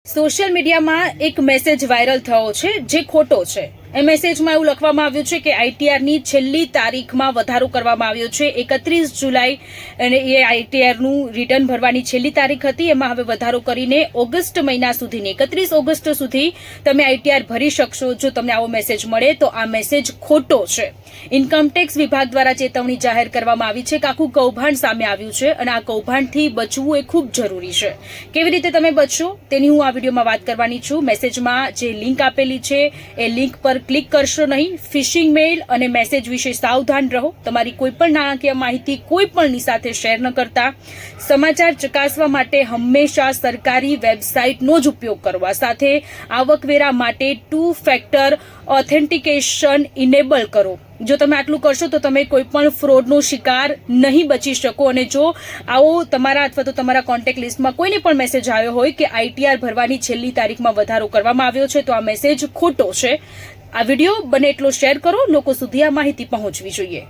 Social મીડિયામાં એક message viral થયો છે જે ખોટો છે। એ મેસેજમાં એવું લખવામાં આવ્યું છે કે આઈટીઆરની છેલ્લી તારીખમાં વધારો કરવામાં આવ્યો છે। 31 જુલાઈ અને એ આઈટીઆરનું રિટર્ન ભરવાની છેલ્લી તારીખ હતી, એમાં હવે વધારો કરીને ઓગસ્ટ મહિના સુધીની 31 ઓગસ્ટ સુધી તમે આઈટીઆર ભરી શકશો। જો તમને આવો મેસેજ મળે તો આ મેસેજ ખોટો છે। ઇન્કમટેક્સ વિભાગ દ્વારા ચેતવણી જાહેર કરવામાં આવી છે કે આખું કૌભાંડ સામે આવ્યું છે અને આ કૌભાંડથી બચવું એ ખૂબ જરૂરી છે। કેવી રીતે તમે બચશો તેની હું આ વિડીયોમાં વાત કરવાની છું। મેસેજમાં જે લિંક આપેલી છે એ લિંક પર ક્લિક કરશો નહીં। ફિશિંગ મેઇલ અને મેસેજ વિશે સાવધાન રહો। તમારી કોઈ પણ નાણાકીય માહિતી કોઈ પણની સાથે શેર ન કરતા। સમાચાર ચકાસવા માટે હંમેશા સરકારી વેબસાઇટનો જ ઉપયોગ કરવા સાથે આવકવેરા માટે 2 ફેક્ટર ઓથેન્ટિકેશન ઇનેબલ કરો। જો તમે આટલું કરશો તો તમે કોઈ પણ ફ્રોડનો શિકાર નહીં બચી શકો। અને જો આવો તમારા અથવા તો તમારા કોન્ટેક્ટ લિસ્ટમાં કોઈને પણ મેસેજ આવ્યો હોય કે આઈટીઆર ભરવાની છેલ્લી તારીખમાં વધારો કરવામાં આવ્યો છે તો આ મેસેજ ખોટો છે। આ વિડીયો બને એટલો શેર કરો, લોકો સુધી આ માહિતી પહોંચવી જોઈએ।